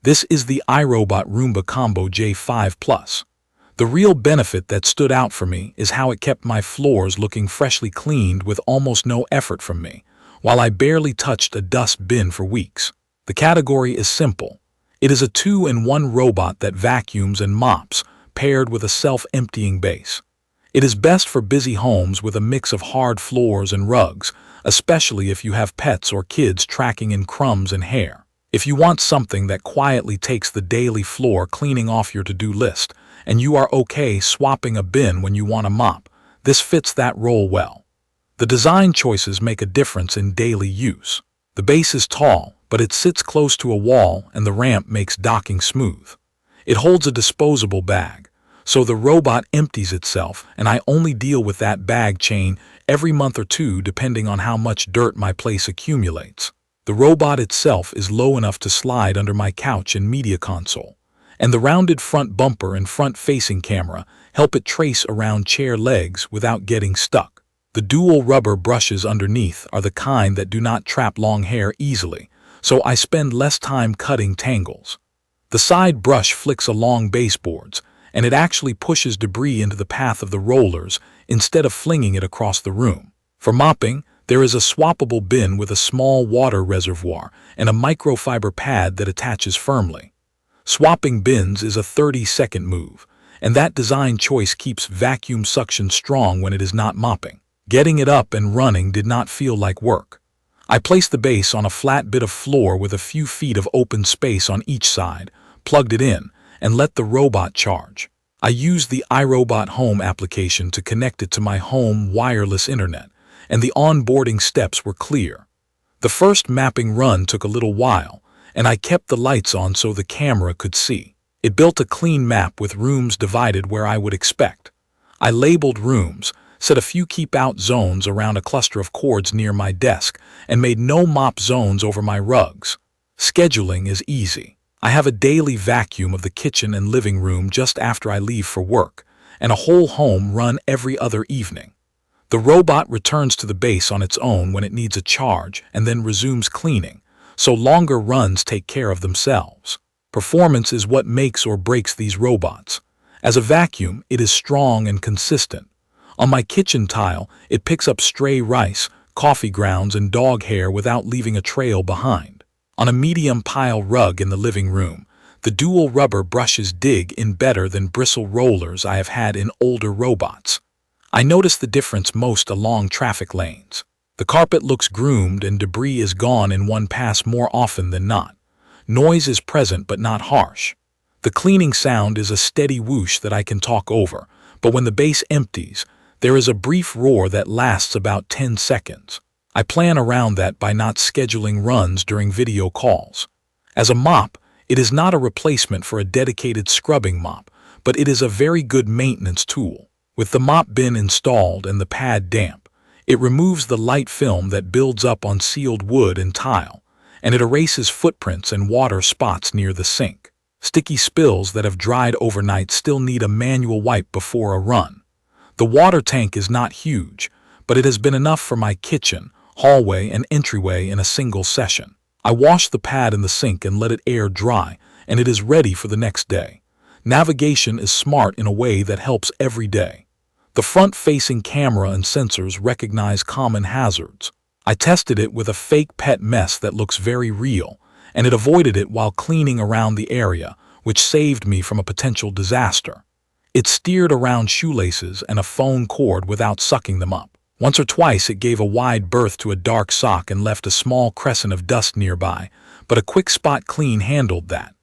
This is the iRobot Roomba Combo J5 Plus. The real benefit that stood out for me is how it kept my floors looking freshly cleaned with almost no effort from me, while I barely touched a dust bin for weeks. The category is simple. It is a 2-in-1 robot that vacuums and mops, paired with a self-emptying base. It is best for busy homes with a mix of hard floors and rugs, especially if you have pets or kids tracking in crumbs and hair. If you want something that quietly takes the daily floor cleaning off your to-do list, and you are okay swapping a bin when you want a mop, this fits that role well. The design choices make a difference in daily use. The base is tall, but it sits close to a wall and the ramp makes docking smooth. It holds a disposable bag, so the robot empties itself and I only deal with that bag chain every month or two depending on how much dirt my place accumulates. The robot itself is low enough to slide under my couch and media console, and the rounded front bumper and front-facing camera help it trace around chair legs without getting stuck. The dual rubber brushes underneath are the kind that do not trap long hair easily, so I spend less time cutting tangles. The side brush flicks along baseboards, and it actually pushes debris into the path of the rollers instead of flinging it across the room. For mopping, there is a swappable bin with a small water reservoir and a microfiber pad that attaches firmly. Swapping bins is a 30-second move, and that design choice keeps vacuum suction strong when it is not mopping. Getting it up and running did not feel like work. I placed the base on a flat bit of floor with a few feet of open space on each side, plugged it in, and let the robot charge. I used the iRobot Home application to connect it to my home wireless internet, and the onboarding steps were clear. The first mapping run took a little while, and I kept the lights on so the camera could see. It built a clean map with rooms divided where I would expect. I labeled rooms, set a few keep-out zones around a cluster of cords near my desk, and made no-mop zones over my rugs. Scheduling is easy. I have a daily vacuum of the kitchen and living room just after I leave for work, and a whole home run every other evening. The robot returns to the base on its own when it needs a charge and then resumes cleaning, so longer runs take care of themselves. Performance is what makes or breaks these robots. As a vacuum, it is strong and consistent. On my kitchen tile, it picks up stray rice, coffee grounds, and dog hair without leaving a trail behind. On a medium pile rug in the living room, the dual rubber brushes dig in better than bristle rollers I have had in older robots. I notice the difference most along traffic lanes. The carpet looks groomed and debris is gone in one pass more often than not. Noise is present but not harsh. The cleaning sound is a steady whoosh that I can talk over, but when the base empties, there is a brief roar that lasts about 10 seconds. I plan around that by not scheduling runs during video calls. As a mop, it is not a replacement for a dedicated scrubbing mop, but it is a very good maintenance tool. With the mop bin installed and the pad damp, it removes the light film that builds up on sealed wood and tile, and it erases footprints and water spots near the sink. Sticky spills that have dried overnight still need a manual wipe before a run. The water tank is not huge, but it has been enough for my kitchen, hallway, and entryway in a single session. I wash the pad in the sink and let it air dry, and it is ready for the next day. Navigation is smart in a way that helps every day. The front-facing camera and sensors recognize common hazards. I tested it with a fake pet mess that looks very real, and it avoided it while cleaning around the area, which saved me from a potential disaster. It steered around shoelaces and a phone cord without sucking them up. Once or twice it gave a wide berth to a dark sock and left a small crescent of dust nearby, but a quick spot clean handled that.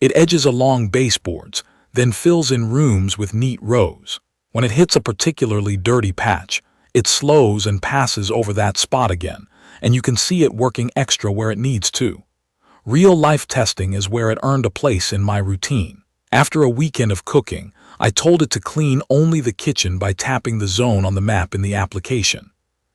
It edges along baseboards, then fills in rooms with neat rows. When it hits a particularly dirty patch, it slows and passes over that spot again, and you can see it working extra where it needs to. Real-life testing is where it earned a place in my routine. After a weekend of cooking, I told it to clean only the kitchen by tapping the zone on the map in the application.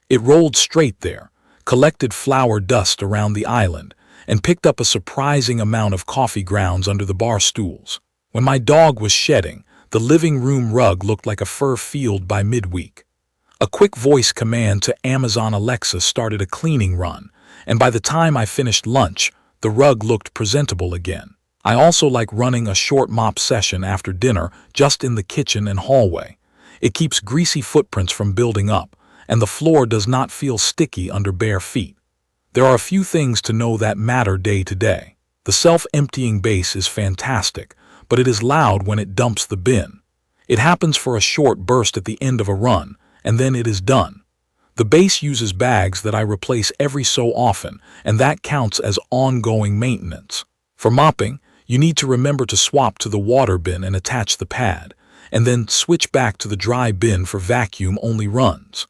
It rolled straight there, collected flour dust around the island, and picked up a surprising amount of coffee grounds under the bar stools. When my dog was shedding, the living room rug looked like a fur field by midweek. A quick voice command to Amazon Alexa started a cleaning run, and by the time I finished lunch, the rug looked presentable again. I also like running a short mop session after dinner just in the kitchen and hallway. It keeps greasy footprints from building up, and the floor does not feel sticky under bare feet. There are a few things to know that matter day to day. The self-emptying base is fantastic, but it is loud when it dumps the bin. It happens for a short burst at the end of a run, and then it is done. The base uses bags that I replace every so often, and that counts as ongoing maintenance. For mopping, you need to remember to swap to the water bin and attach the pad, and then switch back to the dry bin for vacuum-only runs.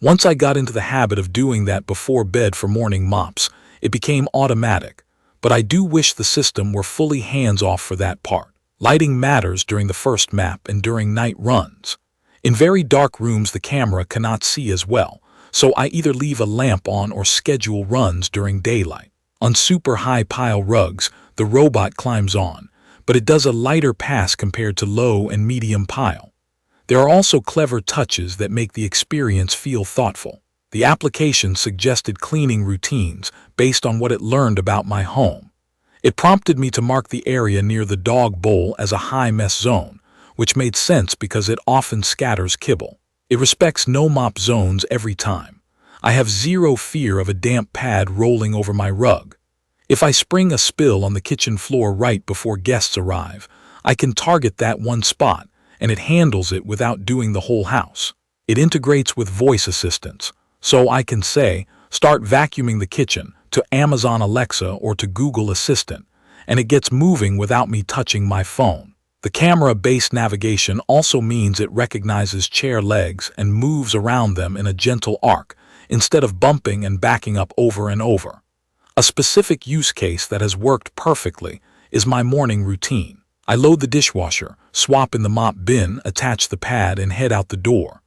Once I got into the habit of doing that before bed for morning mops, it became automatic, but I do wish the system were fully hands-off for that part. Lighting matters during the first map and during night runs. In very dark rooms the camera cannot see as well, so I either leave a lamp on or schedule runs during daylight. On super high pile rugs, the robot climbs on, but it does a lighter pass compared to low and medium pile. There are also clever touches that make the experience feel thoughtful. The application suggested cleaning routines based on what it learned about my home. It prompted me to mark the area near the dog bowl as a high mess zone, which made sense because it often scatters kibble. It respects no-mop zones every time. I have zero fear of a damp pad rolling over my rug. If I spring a spill on the kitchen floor right before guests arrive, I can target that one spot, and it handles it without doing the whole house. It integrates with voice assistants, so I can say, "Start vacuuming the kitchen," to Amazon Alexa or to Google Assistant, and it gets moving without me touching my phone. The camera-based navigation also means it recognizes chair legs and moves around them in a gentle arc, instead of bumping and backing up over and over. A specific use case that has worked perfectly is my morning routine. I load the dishwasher, swap in the mop bin, attach the pad, and head out the door.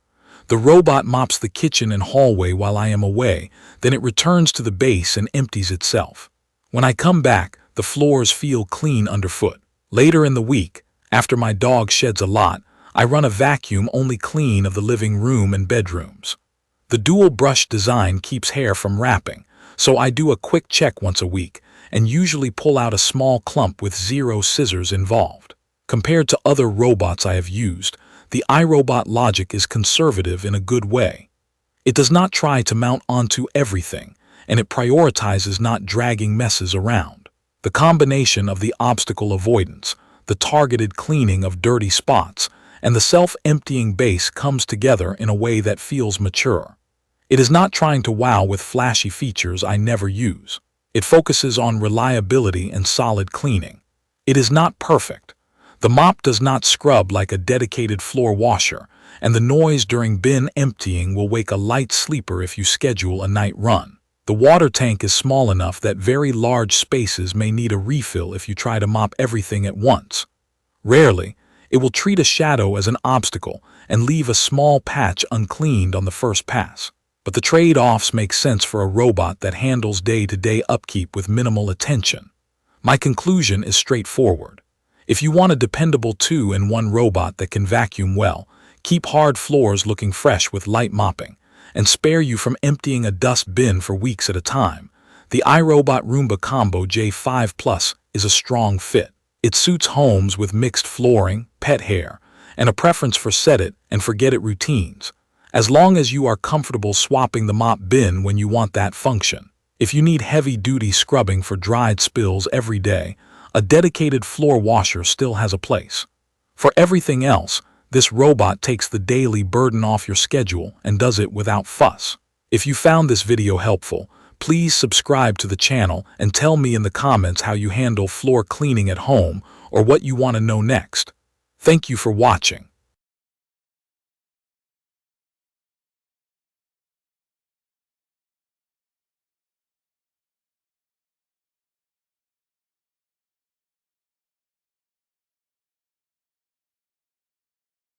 The robot mops the kitchen and hallway while I am away, then it returns to the base and empties itself. When I come back, the floors feel clean underfoot. Later in the week, after my dog sheds a lot, I run a vacuum-only clean of the living room and bedrooms. The dual-brush design keeps hair from wrapping, so I do a quick check once a week and usually pull out a small clump with zero scissors involved. Compared to other robots I have used, the iRobot logic is conservative in a good way. It does not try to mount onto everything, and it prioritizes not dragging messes around. The combination of the obstacle avoidance, the targeted cleaning of dirty spots, and the self-emptying base comes together in a way that feels mature. It is not trying to wow with flashy features I never use. It focuses on reliability and solid cleaning. It is not perfect. The mop does not scrub like a dedicated floor washer, and the noise during bin emptying will wake a light sleeper if you schedule a night run. The water tank is small enough that very large spaces may need a refill if you try to mop everything at once. Rarely, it will treat a shadow as an obstacle and leave a small patch uncleaned on the first pass. But the trade-offs make sense for a robot that handles day-to-day upkeep with minimal attention. My conclusion is straightforward. If you want a dependable 2-in-1 robot that can vacuum well, keep hard floors looking fresh with light mopping, and spare you from emptying a dust bin for weeks at a time, the iRobot Roomba Combo J5 Plus is a strong fit. It suits homes with mixed flooring, pet hair, and a preference for set-it-and-forget-it routines, as long as you are comfortable swapping the mop bin when you want that function. If you need heavy-duty scrubbing for dried spills every day, a dedicated floor washer still has a place. For everything else, this robot takes the daily burden off your schedule and does it without fuss. If you found this video helpful, please subscribe to the channel and tell me in the comments how you handle floor cleaning at home or what you want to know next. Thank you for watching.